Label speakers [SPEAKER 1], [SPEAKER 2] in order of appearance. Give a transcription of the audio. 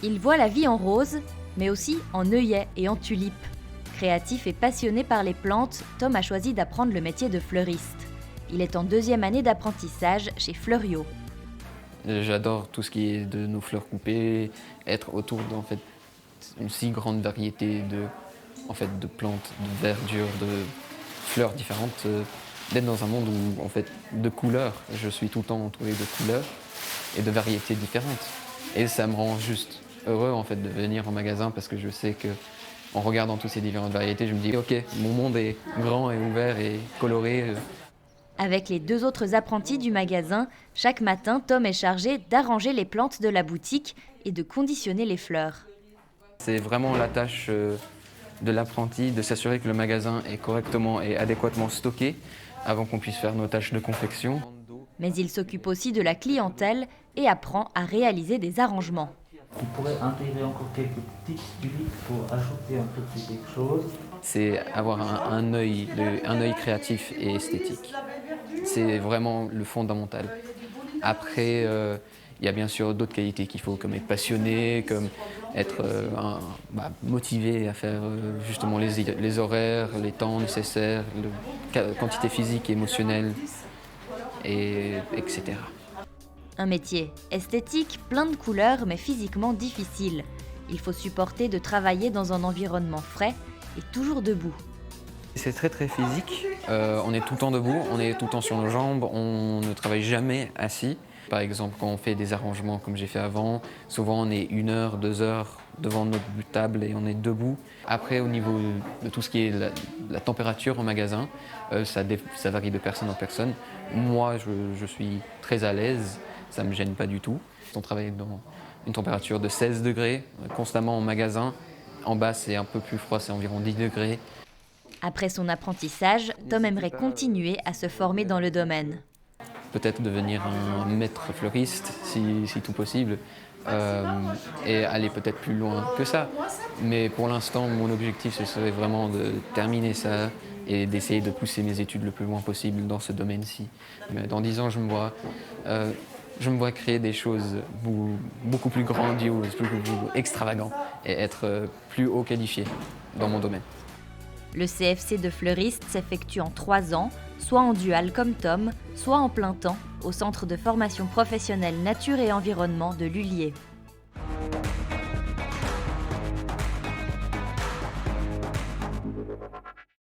[SPEAKER 1] Il voit la vie en rose, mais aussi en œillets et en tulipes. Créatif et passionné par les plantes, Tom a choisi d'apprendre le métier de fleuriste. Il est en 2e année d'apprentissage chez Fleuriot.
[SPEAKER 2] J'adore tout ce qui est de nos fleurs coupées, être autour une si grande variété de plantes, de verdure, de fleurs différentes, d'être dans un monde où de couleurs, je suis tout le temps entouré de couleurs et de variétés différentes. Et ça me rend juste heureux de venir en magasin parce que je sais que en regardant toutes ces différentes variétés, je me dis ok, mon monde est grand et ouvert et coloré.
[SPEAKER 1] Avec les 2 autres apprentis du magasin, chaque matin, Tom est chargé d'arranger les plantes de la boutique et de conditionner les fleurs.
[SPEAKER 2] C'est vraiment la tâche de l'apprenti de s'assurer que le magasin est correctement et adéquatement stocké avant qu'on puisse faire nos tâches de confection.
[SPEAKER 1] Mais il s'occupe aussi de la clientèle et apprend à réaliser des arrangements.
[SPEAKER 3] On pourrait intégrer encore quelques petites tulipes pour ajouter un petit quelque chose.
[SPEAKER 2] C'est avoir un œil créatif et esthétique. C'est vraiment le fondamental. Après, il y a bien sûr d'autres qualités qu'il faut, comme être passionné, comme être motivé à faire justement les horaires, les temps nécessaires, la quantité physique et émotionnelle, etc.
[SPEAKER 1] Un métier esthétique, plein de couleurs, mais physiquement difficile. Il faut supporter de travailler dans un environnement frais et toujours debout.
[SPEAKER 2] C'est très très physique, on est tout le temps debout, on est tout le temps sur nos jambes, on ne travaille jamais assis. Par exemple, quand on fait des arrangements comme j'ai fait avant, souvent on est 1 heure, 2 heures devant notre table et on est debout. Après, au niveau de tout ce qui est la température au magasin, ça varie de personne en personne. Moi, je suis très à l'aise, ça ne me gêne pas du tout. On travaille dans une température de 16 degrés constamment en magasin. En bas, c'est un peu plus froid, c'est environ 10 degrés.
[SPEAKER 1] Après son apprentissage, Tom aimerait continuer à se former dans le domaine.
[SPEAKER 2] Peut-être devenir un maître fleuriste, si tout possible, et aller peut-être plus loin que ça. Mais pour l'instant, mon objectif, ce serait vraiment de terminer ça et d'essayer de pousser mes études le plus loin possible dans ce domaine-ci. Mais dans 10 ans, je me vois créer des choses beaucoup plus grandioses, plus extravagantes et être plus haut qualifié dans mon domaine.
[SPEAKER 1] Le CFC de fleuriste s'effectue en 3 ans, soit en dual comme Tom, soit en plein temps, au Centre de formation professionnelle Nature et Environnement de Lullier.